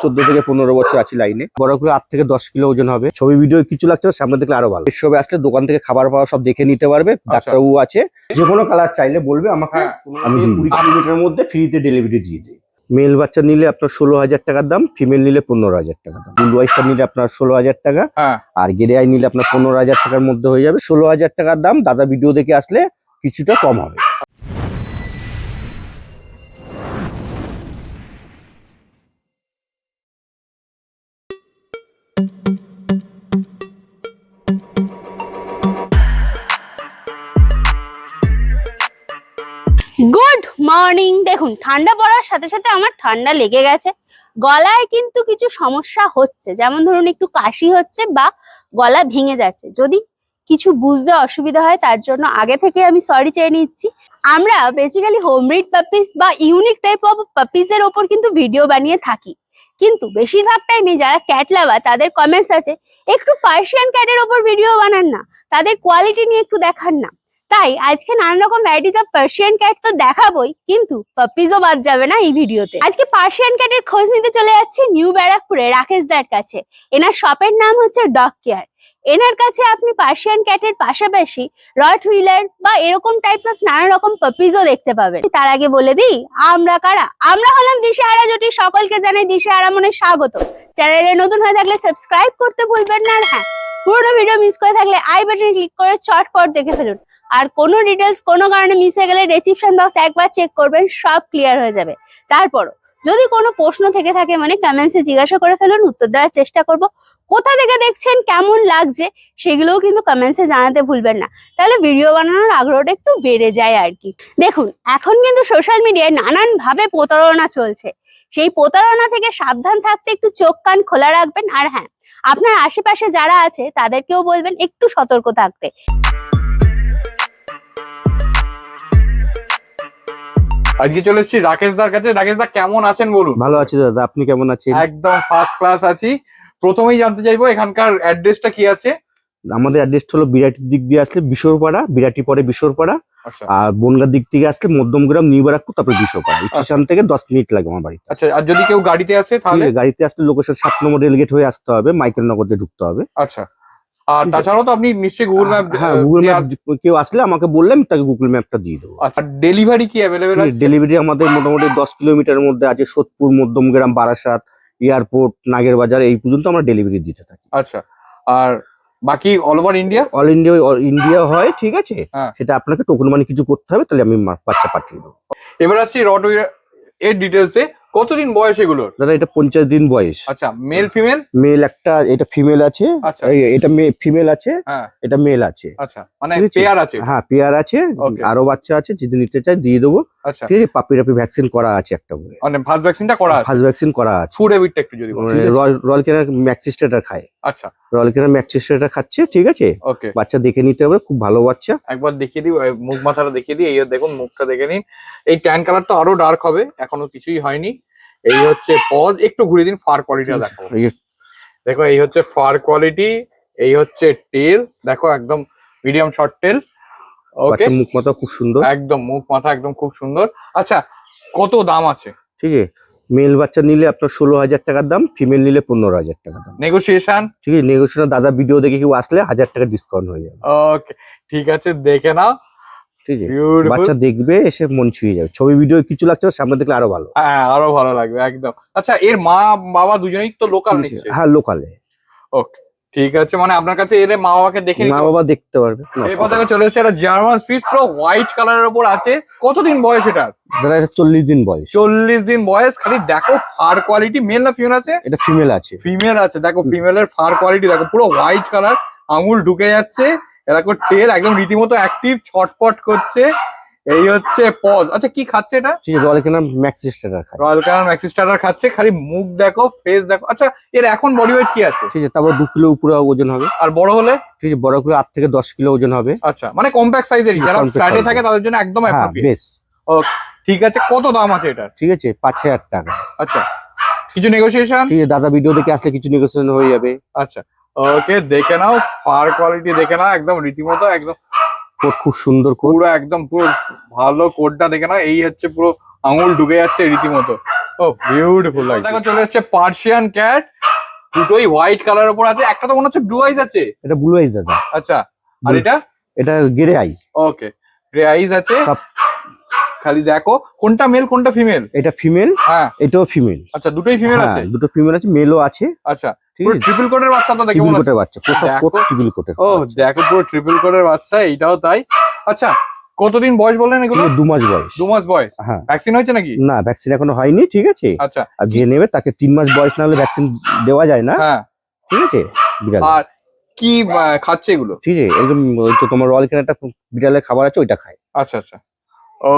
14 থেকে 15 বছর আছি লাইনে। বড় করে 8 থেকে 10 কিলো ওজন হবে। ছবি ভিডিও কিছু লাগছে না, সামনে দেখলে আরো ভালো। এসবে আসলে দোকান থেকে খাবার পাওয়া সব দেখে নিতে পারবে। ডাক্তারবাবু আছে, যে কোনো কালার চাইলে বলবে আমাকে। আমি 20 কিলোমিটারের মধ্যে ফ্রিতে ডেলিভারি দিয়ে দিই। মেল বাচ্চা নিলে আপনার 16,000 টাকার দাম, ফিমেল নিলে 15,000 টাকা দাম। বুল ওয়াইস্টার নিলে আপনার 16,000 টাকা, আর গেরে আই নিলে আপনার 15,000 টাকার মধ্যে হয়ে যাবে। 16,000 টাকার দাম। দাদা ভিডিও দেখে আসলে কিছুটা কম হবে। Good morning. দেখুন, ঠান্ডা পড়ার সাথে সাথে আমার ঠান্ডা লেগে গেছে। গলায় কিন্তু কিছু সমস্যা হচ্ছে, যেমন ধরুন একটু কাশি হচ্ছে বা গলা ভেঙে যাচ্ছে। যদি কিছু বুঝতে অসুবিধা হয় তার জন্য আগে থেকে আমি সরি চেয়ে নিচ্ছি। আমরা বেসিক্যালি হোমব্রিড পাপিস বা ইউনিক টাইপ অফ পাপিস এর ওপর কিন্তু ভিডিও বানিয়ে থাকি, কিন্তু বেশিরভাগ টাইমে যারা ক্যাট লাভার তাদের কমেন্টস আছে একটু পার্সিয়ান ক্যাটের ওপর ভিডিও বানান না, তাদের কোয়ালিটি নিয়ে একটু দেখান না। তাই আজকে নানান রকম ভ্যারাইটিজ অফ পার্সিয়ান ক্যাট তো দেখাবোই, কিন্তু পাপিজও বাদ যাবে না এই ভিডিওতে। আজকে পার্সিয়ান ক্যাটের খোঁজ নিতে চলে যাচ্ছি নিউ ব্যারাকপুরে রাকেশ দার কাছে। এনার শপের নাম হচ্ছে ডগ কেয়ার। এনার কাছে আপনি পার্সিয়ান ক্যাটের পাশাপাশি রট হুইলার বা এরকম টাইপস অফ নানা রকম পাপিজও দেখতে পাবেন। তার আগে বলে দিই আমরা কারা। আমরা হলাম দিশেহারা জুটি। সকলকে জানাই দিশেহারা মনে স্বাগত। চ্যানেলে নতুন হয়ে থাকলে সাবস্ক্রাইব করতে ভুলবেন না। আর হ্যাঁ, পুরোনো ভিডিও মিস করে থাকলে আই বাটনে ক্লিক করে চটপট দেখে ফেলুন। আর কোনো ডিটেলস কোনো কারণে মিস হয়ে গেলে ডেসক্রিপশন বক্স একবার চেক করবেন, সব ক্লিয়ার হয়ে যাবে। তারপরও যদি কোনো প্রশ্ন থেকে থাকে মানে কমেন্টসে জিজ্ঞাসা করে ফেলুন, উত্তর দেওয়ার চেষ্টা করব। কোথা থেকে দেখছেন, কেমন লাগছে সেগুলোও কিন্তু কমেন্টসে জানাতে ভুলবেন না, তাহলে ভিডিও বানানোর আগ্রহটা একটু বেড়ে যায় আর কি। দেখুন, এখন কিন্তু সোশ্যাল মিডিয়ায় নানান ভাবে প্রতারণা চলছে। সেই প্রতারণা থেকে সাবধান থাকতে একটু চোখ কান খোলা রাখবেন। আর হ্যাঁ, আপনার আশেপাশে যারা আছে তাদেরকেও বলবেন একটু সতর্ক থাকতে। আজকে চলে এসেছি রাকেশ দার কাছে। রাকেশ দা কেমন আছেন বলুন? ভালো আছি দাদা, আপনি কেমন আছেন? একদম ফার্স্ট ক্লাস আছি। প্রথমেই জানতে চাইবো এখানকার অ্যাড্রেসটা কি আছে? আমাদের অ্যাড্রেস হলো বিরাটির দিক দিয়ে আসলে বিশোরপাড়া, বিরাটি পরে বিশোরপাড়া। আচ্ছা। আর বনগার দিক থেকে আসলে মধ্যমগ্রাম নিউ ব্যারাকপুর, তারপরে বিশোরপাড়া। স্টেশন থেকে 10 মিনিট লাগে আমার বাড়ি। আচ্ছা, আর যদি কেউ গাড়িতে আসে তাহলে? গাড়িতে আসলে লোকেশন 7 নম্বর রেলগেট হয়ে আসতে হবে, মাইকেল নগর দিয়ে ঢুকতে হবে। আচ্ছা। আর তাছাড়াও তো আপনি নিশ্চয়ই গুগল ম্যাপ। হ্যাঁ, গুগল ম্যাপ কেউ আসলে আমাকে বললে আমি তাকে গুগল ম্যাপটা দিয়ে দেবো। আচ্ছা, ডেলিভারি কি অ্যাভেলেবেল আছে? ডেলিভারি আমাদের মোটামুটি 10 কিলোমিটারের মধ্যে আছে। সোদপুর, মধ্যমগ্রাম, বারাসাত, এয়ারপোর্ট, নাগের বাজার এই পর্যন্ত আমরা ডেলিভারি দিতে থাকি। আচ্ছা, আর বাকি all over India? All India হয়, ঠিক আছে। সেটা আপনাকে টোকন মানি কিছু করতে হবে, তাহলে আমি বাচ্চা পাঠিয়ে দেবো। এবার আসছি রট এর ডিটেলসে। কতদিন বয়স এগুলোর? দাদা এটা 50 দিন বয়স। আচ্ছা, মেল ফিমেল? মেল একটা, এটা ফিমেল আছে। আচ্ছা, এটা ফিমেল আছে, এটা মেল আছে। আচ্ছা, মানে পেয়ার আছে? হ্যাঁ, পেয়ার আছে। আরো বাচ্চা আছে, যদি নিতে চাই দিয়ে দেবো। আচ্ছা, ঠিক আছে। পাপি ভ্যাকসিন করা আছে একটা করে। মানে ফার্স্ট ভ্যাকসিনটা করা আছে? ফার্স্ট ভ্যাকসিন করা আছে। ফুড হ্যাবিটটা একটু যদি বলেন। রয়্যাল কেনার ম্যাক্সিস্টারটা খায়। আচ্ছা, রয়্যাল কেনার ম্যাক্সিস্টারটা খাচ্ছে, ঠিক আছে। ওকে, বাচ্চা দেখে নিতে হবে, খুব ভালো বাচ্চা। একবার দেখিয়ে দিই, মুখ মাথাটা দেখিয়ে দিই। এই দেখুন, মুখটা দেখে নিন। এই ট্যান কালারটা আরো ডার্ক হবে, এখনো কিছুই হয়নি। এই হচ্ছে পজ, একটু ঘুরে দিন। ফার কোয়ালিটিটা দেখো, দেখো এই হচ্ছে ফার কোয়ালিটি। এই হচ্ছে টেল, দেখো একদম মিডিয়াম শর্ট টেল। ওকে, মুখ মাথা খুব সুন্দর, একদম মুখ মাথা একদম খুব সুন্দর। আচ্ছা, কত দাম আছে? ঠিক আছে। মেল বাচ্চা নিলে আপনার 16,000 টাকার দাম, ফিমেল নিলে 15,000 টাকা দাম। নেগোসিয়েশন? ঠিক আছে, নেগোসিয়েশন দাদা ভিডিও দেখে কেউ আসলে 1000 টাকা ডিসকাউন্ট হয়ে যাবে। ওকে, ঠিক আছে, দেখে নাও। ঠিক আছে, বাচ্চা দেখবে, এসে মন ছুঁয়ে যাবে। ছবি ভিডিও কিছু লাগছে না, সামনে দেখলে আরো ভালো। হ্যাঁ, আরো ভালো লাগবে একদম। আচ্ছা, এর মা বাবা দুজনেই তো লোকাল নিশ্চয়ই? হ্যাঁ, লোকালে। ওকে, ঠিক আছে, মানে আপনার কাছে এলে মা বাবাকে দেখে মা বাবা দেখতে পারবে। এরপর থেকে চলে এসেছে একটা জার্মান স্পিচ, পুরো হোয়াইট কালারের উপর আছে। কতদিন বয়স এটার? দাদা এটা 40 দিন বয়স। 40 দিন বয়স। খালি দেখো ফার কোয়ালিটি। মেল না ফিমেল আছে? এটা ফিমেল আছে। ফিমেল আছে, দেখো ফিমেলের ফার কোয়ালিটি দেখো, পুরো হোয়াইট কালার, আঙুল ঢুকে যাচ্ছে। এরকম টেল একদম রীতিমতো অ্যাক্টিভ, ছটপট করছে। এই হচ্ছে পজ। আচ্ছা, কি খাচ্ছে এটা? ঠিক আছে, রয়্যাল কেনার ম্যাক্সিস্টার খায়। রয়্যাল কেনার ম্যাক্সিস্টার খাচ্ছে। খালি মুখ দেখো, ফেস দেখো। আচ্ছা, এর এখন বডি ওয়েট কি আছে? ঠিক আছে, তারপর 2 কিলো উপরে ওজন হবে। আর বড় হলে? ঠিক আছে, বড় করে 8 থেকে 10 কিলো ওজন হবে। আচ্ছা, মানে কম্প্যাক্ট সাইজেরই, যারা ফ্ল্যাটে থাকে তাদের জন্য একদম অ্যাপ্রোপ্রিয়েট। বেশ, ওকে, ঠিক আছে। কত দাম আছে এটা? ঠিক আছে, 5,000 টাকা। আচ্ছা, কিছু নেগোসিয়েশন? ঠিক আছে, দাদা ভিডিও দেখে আসলে কিছু নেগোসিয়েশন হয়ে যাবে। আচ্ছা, ওকে, দেখে নাও ফার কোয়ালিটি, দেখে নাও একদম রীতিমতো একদম কোট, খুব সুন্দর কোট, পুরো একদম পুরো ভালো কোটটা দেখে নাও। এই হচ্ছে পুরো আঙুল ঢুকে যাচ্ছে রীতিমতো। ও বিউটিফুল লাগছে। দেখো চলে এসেছে পার্সিয়ান ক্যাট, দুটোই হোয়াইট কালারের উপর আছে, একটা তো মনে হচ্ছে ব্লু আইজ আছে। এটা ব্লু আইজ দাদা। আচ্ছা, আর এটা এটা গ্রে আই। ওকে, গ্রে আইজ আছে। সব খালি দেখো কোনটা মেল কোনটা ফিমেল। এটা ফিমেল, হ্যাঁ এটাও ফিমেল। আচ্ছা, দুটোই ফিমেল আছে। দুটো ফিমেল আছে, মেলও আছে। আচ্ছা, ঠিক পুরো আছে, ট্রিপল কোটের বাচ্চা তো দেখে মনে হচ্ছে। বাচ্চা, পুরো সব কোট ট্রিপল কোটের। ও দেখো পুরো ট্রিপল কোটের বাচ্চা, এইটাও তাই। আচ্ছা, কতদিন বয়স বললেন এগুলো? 2 মাস বয়স। 2 মাস বয়স। হ্যাঁ, ভ্যাকসিন হয়েছে নাকি? না ভ্যাকসিন এখনো হয়নি। ঠিক আছে, আচ্ছা, আর যে নেবে তাকে 3 মাস বয়স না হলে ভ্যাকসিন দেওয়া যায় না। হ্যাঁ ঠিক আছে, বিড়াল। আর কি খাচ্ছে এগুলো? ঠিক আছে, একদম ওই তো তোমার রয়্যাল ক্যান একটা বিড়ালের খাবার আছে, ওইটা খায়। আচ্ছা আচ্ছা, ও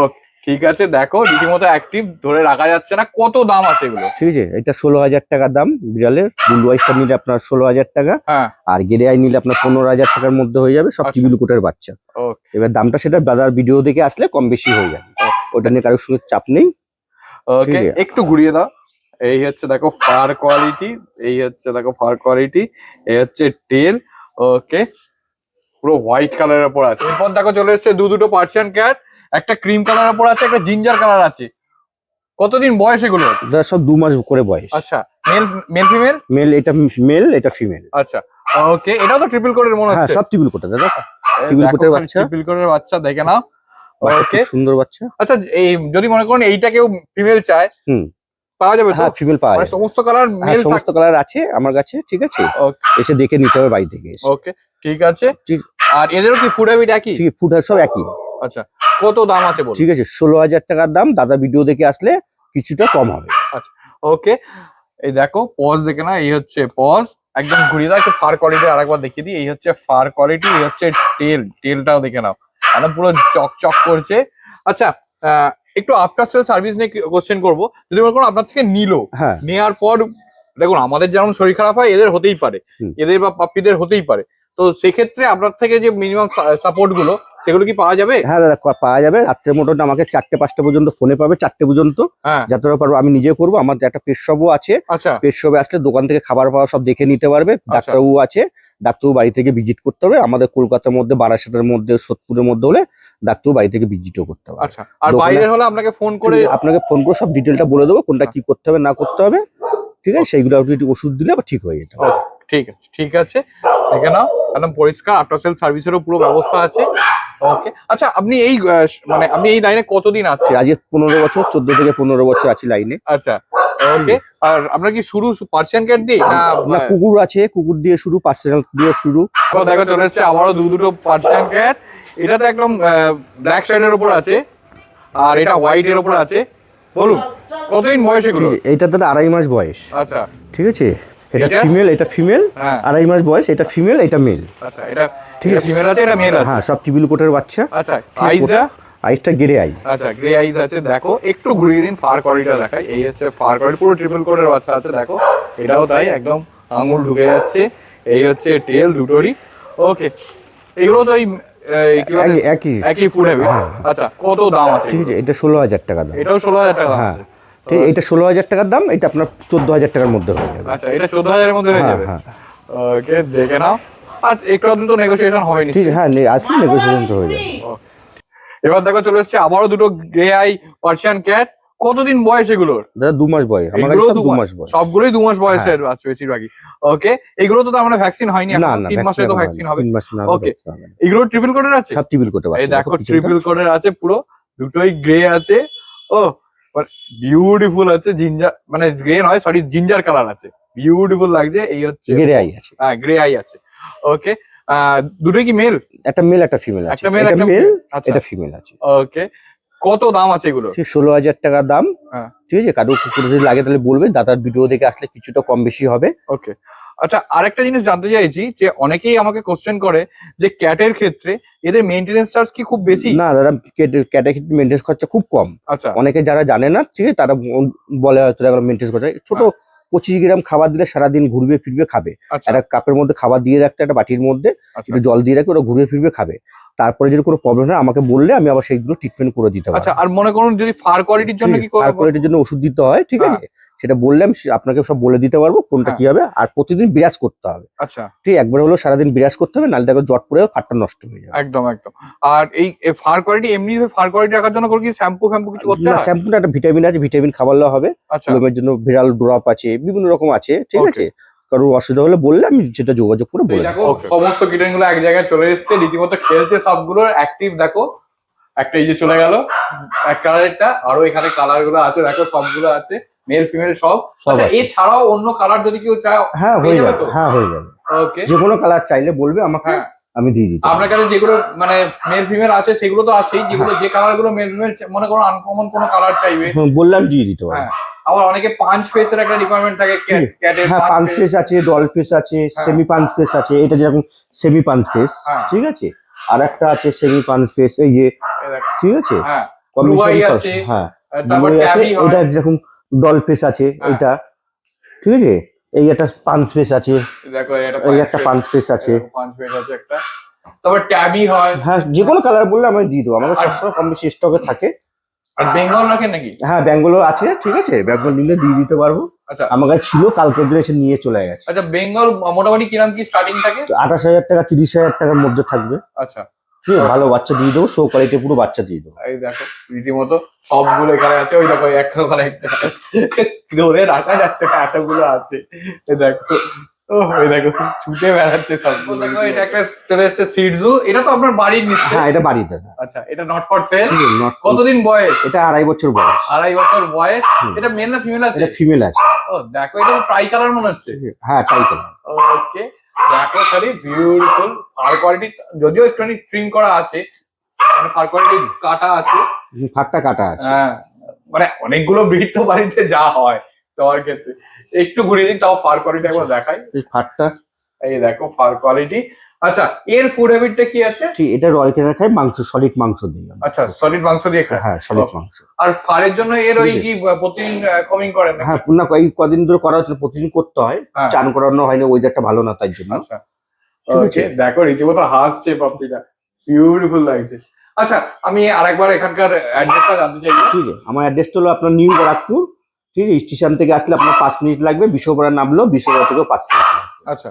ঠিক আছে। দেখো রীতিমতো অ্যাক্টিভ, ধরে রাখা যাচ্ছে না। কত দাম আছে এগুলো? ঠিক আছে, এটা 16,000 টাকা দাম বিড়ালের। ব্লু আইসটা নিলে আপনার 16,000 টাকা, হ্যাঁ, আর গ্রে আই নিলে আপনার 15,000 টাকার মধ্যে হয়ে যাবে। সব আচ্ছা। টিবিল কোটের বাচ্চা। ওকে, এবার দামটা সেটা দাদার ভিডিও দেখে আসলে কম বেশি হয়ে যাবে, ওটা নিয়ে কারোর সঙ্গে চাপ নেই। ওকে, ঠিক আছে। একটু ঘুরিয়ে দাও। এই হচ্ছে দেখো ফার কোয়ালিটি, এই হচ্ছে দেখো ফার কোয়ালিটি, এই হচ্ছে টেল। ওকে, পুরো হোয়াইট কালারের উপর আছে। এরপর দেখো চলে এসেছে দুটো পার্সিয়ান ক্যাট, একটা ক্রিম কালারের উপর আছে, একটা জিঞ্জার কালার আছে। কতদিন বয়স এগুলো? দাদা সব 2 মাস করে বয়স। আচ্ছা, মেল মেল ফিমেল? মেল, এটা মেল, এটা ফিমেল। আচ্ছা, ওকে, এটাও তো ট্রিপল কোটের মনে হ্যাঁ, হচ্ছে। সব টিবিল কোটের দাদা। ট্রিপল কোটের বাচ্চা। ট্রিপল কোটের বাচ্চা, দেখে নাও। বাচ্চা ওকে, খুব সুন্দর বাচ্চা। আচ্ছা, এই যদি মনে করেন এইটা কেউ ফিমেল চায়, হুম, পাওয়া যাবে তো? হ্যাঁ ফিমেল পাওয়া মানে যায়। সমস্ত কালার হ্যাঁ, মেল সমস্ত কালার আছে আমার কাছে। ঠিক আছে, এসে দেখে নিতে হবে বাড়ি থেকে এসে। ওকে, ঠিক আছে। ঠিক। আর এদেরও কি ফুড হ্যাবিট একই? ঠিক, ফুড সব একই। আচ্ছা, কত দাম আছে বলুন? ঠিক আছে, 16,000 টাকার দাম। দাদা ভিডিও দেখে আসলে কিছুটা কম হবে। ওকে, এই দেখো পজ দেখে না, এই হচ্ছে পজ। একদম ঘুরিয়ে দাও, একটু ফার কোয়ালিটি আরেকবার দেখিয়ে দিই। এই হচ্ছে ফার কোয়ালিটি, এই হচ্ছে টেলটাও দেখে নাও, একদম পুরো চকচক করছে। আচ্ছা, একটু আফটার সেল সার্ভিস নিয়ে কোশ্চেন করবো। যদি মনে করুন আপনার থেকে নিলো, হ্যাঁ, নেওয়ার পর দেখুন আমাদের যেমন শরীর খারাপ হয়, এদের হতেই পারে, হুম। এদের বা পাপ্পিদের হতেই পারে। তো সেক্ষেত্রে আপনার থেকে যে মিনিমাম সাপোর্ট গুলো, সেগুলো কি পাওয়া যাবে? হ্যাঁ দাদা পাওয়া যাবে। রাত্রে মোটামুটি আমাকে 4টে-5টা পর্যন্ত ফোনে পাবে, 4টে পর্যন্ত। হ্যাঁ, যতটা পারবো আমি নিজে করবো। আমার একটা পেট শপও আছে। আচ্ছা পেট শপে আসলে দোকান থেকে খাবার পাওয়া সব দেখে নিতে পারবে। ডাক্তারবাবু আছে, ডাক্তারবাবু বাড়ি থেকে ভিজিট করতে হবে। আমাদের কলকাতার মধ্যে, বারাসাতের মধ্যে, সোদপুরের মধ্যে হলে ডাক্তারবাবু বাড়ি থেকে ভিজিটও করতে হবে। আচ্ছা, আর দোকানে- বাইরে হলে আপনাকে ফোন করে? আপনাকে ফোন করে সব ডিটেলটা বলে দেবো, কোনটা কি করতে হবে না করতে হবে। ঠিক আছে, সেইগুলো আপনি একটু ওষুধ দিলে আবার ঠিক হয়ে যেতে হবে। ঠিক আছে, ঠিক আছে, দেখে নাও একদম পরিষ্কার। আফটার সেল সার্ভিসেরও পুরো ব্যবস্থা আছে। ওকে, আচ্ছা, আপনি এই মানে আপনি এই লাইনে কতদিন আছে? আজকে 15 বছর, 14 থেকে 15 বছর আছি লাইনে। আচ্ছা, ওকে। আর আপনার কি শুরু পার্সিয়ান ক্যাট দিয়ে না? না, কুকুর আছে, কুকুর দিয়ে শুরু, পার্সোনাল দিয়ে শুরু। দেখো চলে এসেছে আবারও দুটো পার্সিয়ান ক্যাট। এটা তো একদম ব্ল্যাক শার্টের উপর আছে, আর এটা হোয়াইট এর উপর আছে। বলুন কতদিন বয়স এগুলো? এইটা দাদা 2.5 মাস বয়স। আচ্ছা, ঠিক আছে, এটা এটা? ফিমেল, এটা ফিমেল। হ্যাঁ, 2.5 মাস বয়স। এটা ফিমেল, এটা মেল। আচ্ছা, এটা ঠিক ঠিক আছে। আছে, ফিমেল আছে, এটা মেল আছে। হ্যাঁ, সব টিবিল কোটের বাচ্চা। আচ্ছা, আইসটা? আইসটা গ্রে আই। আচ্ছা, গ্রে আইজ আছে। দেখো একটু ঘুরিয়ে দিন, ফার কোয়ালিটিটা দেখাই। এই হচ্ছে ফার কোয়ালিটি, পুরো ট্রিপল কোটের বাচ্চা আছে। দেখো এটাও তাই, একদম আঙুল ঢুকে যাচ্ছে। এই হচ্ছে টেল দুটোরই। ওকে, এগুলো তো একই। একই ফুড হ্যাবিট। আচ্ছা, কত দাম আছে? ঠিক আছে, এটা 16,000 টাকা দাম। এটাও 16,000 টাকা দাম হ্যাঁ, আছে। ঠিক, এটা 16,000 টাকার দাম। এটা আপনার 14,000 টাকার মধ্যে হয়ে যাবে। আচ্ছা, এটা 14,000 এর মধ্যে হয়ে হ্যাঁ, যাবে। হ্যাঁ, ওকে, দেখে নাও। আর একটু তো নেগোসিয়েশন হয়নি। ঠিক। হ্যাঁ, আসলে নেগোসিয়েশন তো হয়ে যাবে। এবার দেখো চলে এসেছে আবারও দুটো গ্রে আই পার্সিয়ান ক্যাট। কতদিন বয়স এগুলোর? দাদা 2 মাস বয়স। আমার কাছে সব 2 মাস বয়স। সবগুলোই 2 মাস বয়সের আছে বেশিরভাগই। ওকে, এগুলো তো মানে ভ্যাকসিন হয়নি না, এখন, না, 3 মাসে তো ভ্যাকসিন হবে। 3 মাস না। Okay. এগুলো ট্রিপল কোটের আছে? সব টিবিল কোটের বাচ্চা। এই দেখো ট্রিপল কোটের আছে, পুরো দুটোই গ্রে আছে। ও বিউটিফুল আছে, জিঞ্জার মানে গ্রে নয়, সরি জিঞ্জার কালার আছে, বিউটিফুল লাগছে। এই হচ্ছে গ্রে আই আছে। হ্যাঁ, গ্রে আই আছে। ওকে, দুটোই কি মেল? একটা মেল, একটা ফিমেল আছে। একটা মেল, এটা একটা মেল, আচ্ছা, এটা ফিমেল আছে। ওকে, কত দাম আছে এগুলো? ঠিক 16,000 টাকা দাম। হ্যাঁ। ঠিক আছে, কারো কুকুর যদি লাগে তাহলে বলবেন, দাদার ভিডিও দেখে আসলে কিছুটা কম বেশি হবে। ওকে, আচ্ছা, আরেকটা জিনিস জানতে চাইছি যে অনেকেই আমাকে কোশ্চেন করে যে ক্যাটের ক্ষেত্রে এদের মেইনটেনেন্স চার্জ কি খুব বেশি? না দাদা, ক্যাটের মেনটেন্স খরচা খুব কম। আচ্ছা, অনেকে যারা জানে না, ঠিক আছে, তারা বলে হয়তো মেনটেন্স খরচা ছোট। 25 গ্রাম খাবার দিলে সারাদিন ঘুরবে ফিরবে খাবে। আচ্ছা, একটা কাপের মধ্যে খাবার দিয়ে রাখতে, একটা বাটির মধ্যে আচ্ছা, একটু জল দিয়ে রাখবে, ওরা ঘুরে ফিরবে খাবে। তারপরে যদি কোনো প্রবলেম হয় আমাকে বললে আমি আবার সেইগুলো ট্রিটমেন্ট করে দিতে পারি। আচ্ছা, আর মনে করুন যদি ফার কোয়ালিটির জন্য কি কোয়ালিটির জন্য ওষুধ দিতে হয়। ঠিক আছে, সেটা বললাম, আপনাকে সব বলে দিতে পারবো কোনটা কি হবে। আর প্রতিদিন বিরাজ করতে হবে, আচ্ছা ঠিক একবার হলো সারাদিন বিরাজ করতে হবে, নাহলে দেখো জট পড়ে ফারটা নষ্ট হয়ে যাবে। একদম একদম। আর এই ফার কোয়ালিটি এমনি ফার কোয়ালিটি রাখার জন্য কি শ্যাম্পু কিছু করতে হয়? শ্যাম্পুটা একটা ভিটামিন আছে, ভিটামিন খাবার হবে। আচ্ছা লোমের জন্য ভিরাল ড্রপ আছে, বিভিন্ন রকম আছে, ঠিক Okay. আছে। কারণ অসুবিধা হলে বললে আমি সেটা যোগাযোগ করে বলে দেখো দেবো। সমস্ত কিটেন গুলো এক জায়গায় চলে এসেছে, রীতিমতো খেলছে সবগুলো অ্যাক্টিভ। দেখো একটা এই যে চলে গেল এক কালারেরটা, আরো এখানে কালার গুলো আছে দেখো, সবগুলো আছে মেল ফিমেল সব। আচ্ছা আছে। এছাড়াও অন্য কালার যদি কেউ চায় হ্যাঁ পেয়ে হয়ে যাবে যাবে, তো? হ্যাঁ হয়ে যাবে। ওকে, যে কোনো কালার চাইলে বলবে আমাকে, হ্যাঁ আমি দিয়ে দিতে আপনার কাছে যেগুলো মানে মেল ফিমেল আছে সেগুলো তো আছেই, যেগুলো যে কালার গুলো মেল ফিমেল মনে করো আনকমন কোনো কালার চাইবে বললাম দিয়ে দিতে পারবো। হ্যাঁ, আবার অনেকে পাঁচ ফেসের একটা রিকোয়ারমেন্ট থাকে ক্যাটের হ্যাঁ পাঁচ face। পিস আছে, ডল পিস আছে, হ্যাঁ। সেমি পাঁচ পিস আছে, এটা যেরকম সেমি পাঁচ পিস, হ্যাঁ। ঠিক আছে। আর একটা আছে সেমি পাঁচ পিস, এই যে, এই দেখো। ঠিক আছে। হ্যাঁ Combination Blue eye করা- আছে, হ্যাঁ তারপর Blue eye আছে, ট্যাবি হয়। এটা যেরকম ডল পিস আছে, হ্যাঁ। এটা ঠিক আছে। এই একটা পাঁচ পিস আছে, দেখো এই একটা পাঁচ পিস আছে। পাঁচ ফেস আছে একটা, তারপর ট্যাবি হয়। হ্যাঁ যে কোনো কালার বললে আমি দিয়ে দেবো, আমাদের আর- সবসময় কম বেশি স্টকে থাকে। আর বেঙ্গল রাখেন নাকি? হ্যাঁ বেঙ্গলও আছে, ঠিক আছে, বেঙ্গল নিলে দিয়ে দিতে পারবো। আচ্ছা আমার কাছে ছিল, কালকের দিনে এসে নিয়ে চলে গেছে। আচ্ছা বেঙ্গল মোটামুটি কিরাম কি স্টার্টিং থাকে? 28,000 টাকা 30,000 টাকার মধ্যে থাকবে, আচ্ছা ঠিক আছে। ভালো বাচ্চা দিয়ে দেবো, শো কোয়ালিটি পুরো বাচ্চা দিয়ে দেবো। এই দেখো রীতিমতো সবগুলো এখানে আছে, ওই দেখো ওখানে একটা ধরে রাখা যাচ্ছে না, এতগুলো আছে। এই দেখো এই দেখো ছুটে বেড়াচ্ছে সবগুলো। দেখো এটা একটা চলে এসেছে সিডজু, এটা তো আপনার বাড়ির নিচ্ছে। হ্যাঁ এটা বাড়িতে না। আচ্ছা এটা নট ফর সেল। ঠিক আছে, not- কতদিন বয়স? এটা 2.5 বছর বয়স। 2.5 বছর বয়স। হুম। এটা মেল না ফিমেল আছে? এটা ফিমেল আছে। ও দেখো এটা ট্রাই কালার মনে হচ্ছে। হ্যাঁ তাই তো। ওকে দেখো খালি বিউটিফুল ফার কোয়ালিটি, যদিও একটুখানি ট্রিম করা আছে, মানে ফার কোয়ালিটি কাটা আছে। ফাটটা কাটা আছে। হ্যাঁ মানে অনেকগুলো ব্রিড তো বাড়িতে যা হয় তোমার ক্ষেত্রে, একটু ঘুরিয়ে দিন তাও ফার কোয়ালিটি একবার দেখাই। এই ফাটটা, এই দেখো ফার কোয়ালিটি। আচ্ছা এর ফুড হ্যাবিটটা কি আছে? ঠিক এটা রয়্যাল কেনার খাই, মাংস সলিড মাংস দিই আমরা। আচ্ছা সলিড মাংস দিয়ে খায়। হ্যাঁ সলিড মাংস। আর ফারের জন্য এর ওই ঠিক কি প্রতিদিন কমিং করেন নাকি? হ্যাঁ পুনা এই কদিন ধরে করা হচ্ছে, প্রতিদিন করতে হয়, হ্যাঁ। চান করানো হয় না, ওয়েদারটা ভালো না তাই জন্য। আচ্ছা ঠিক আছে। ওকে দেখো রীতিমতো হাসছে পাপ্পিটা, বিউটিফুল লাগছে। আচ্ছা আমি আরেকবার এখানকার অ্যাড্রেসটা জানতে চাইবো। ঠিক আছে, আমার অ্যাড্রেসটা হলো আপনার নিউ ব্যারাকপুর, ঠিক আছে। স্টেশন থেকে আসলে আপনার 5 মিনিট লাগবে, বিশ্বপাড়া নামলো, বিশ্বপাড়া থেকেও 5 মিনিট লাগবে। আচ্ছা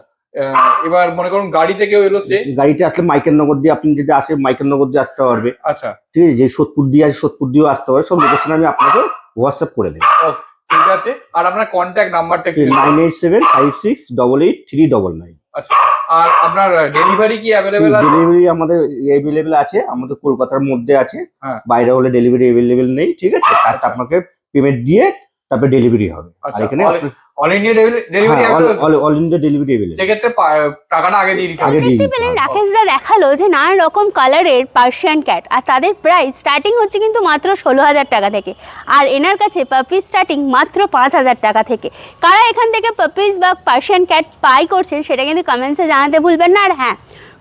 এবার মনে করুন গাড়িতে কেউ এলো সে? গাড়িতে আসলে মাইকেল নগর দিয়ে, আপনি যদি আসে মাইকেল নগর দিয়ে আসতে পারবে, আচ্ছা ঠিক আছে। যে সোদপুর দিয়ে আছে সোদপুর দিয়েও আসতে পারবে, সব লোকেশন আমি আপনাকে হোয়াটসঅ্যাপ করে দেবো। ঠিক আছে। আর আপনার কন্ট্যাক্ট নাম্বারটা কি? 98756399। আচ্ছা আর আপনার ডেলিভারি কি অ্যাভেলেবেল আছে? ডেলিভারি আমাদের অ্যাভেলেবেল আছে, আমাদের কলকাতার মধ্যে আছে। হ্যাঁ। বাইরে হলে ডেলিভারি অ্যাভেলেবেল নেই, ঠিক আছে। তার আচ্ছা। আপনাকে পেমেন্ট দিয়ে তারপরে ডেলিভারি হবে। আর আচ্ছা এখানে all India delivery all India delivery available. সেক্ষেত্রে টাকাটা আগে দিয়ে দিতে হবে। আগে দিয়ে দেখতে দিতে পেলেন হবে। রাকেশ দা দেখালো যে নানা রকম কালারের পার্সিয়ান ক্যাট, আর তাদের প্রাইস স্টার্টিং হচ্ছে কিন্তু মাত্র 16,000 টাকা থেকে, আর এনার কাছে পাপিস স্টার্টিং মাত্র 5,000 টাকা থেকে। কারা এখান থেকে পাপিস বা পার্সিয়ান ক্যাট বাই করছেন সেটা কিন্তু কমেন্টসে জানাতে ভুলবেন না। আর হ্যাঁ,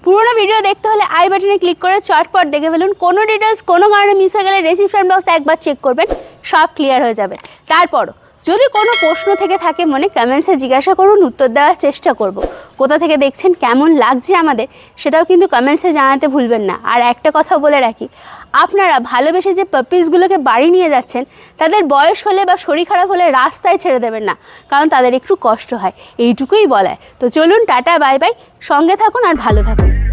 পুরোনো ভিডিও দেখতে হলে আই বাটনে ক্লিক করে চটপট দেখে ফেলুন। কোনো ডিটেলস কোনো কারণে মিস হয়ে গেলে ডেসক্রিপশন বক্সে একবার চেক করবেন, সব ক্লিয়ার হয়ে যাবে। তারপরও যদি কোনো প্রশ্ন থেকে থাকে মনে, কমেন্টসে জিজ্ঞাসা করুন, উত্তর দেওয়ার চেষ্টা করব। কোথা থেকে দেখছেন, কেমন লাগছে আমাদের, সেটাও কিন্তু কমেন্টসে জানাতে ভুলবেন না। আর একটা কথা বলে রাখি, আপনারা ভালোবেসে যে পাপিসগুলোকে বাড়ি নিয়ে যাচ্ছেন, তাদের বয়স হলে বা শরীর খারাপ হলে রাস্তায় ছেড়ে দেবেন না, কারণ তাদের একটু কষ্ট হয়, এইটুকুই বলায়। তো চলুন টাটা বাই বাই, সঙ্গে থাকুন আর ভালো থাকুন।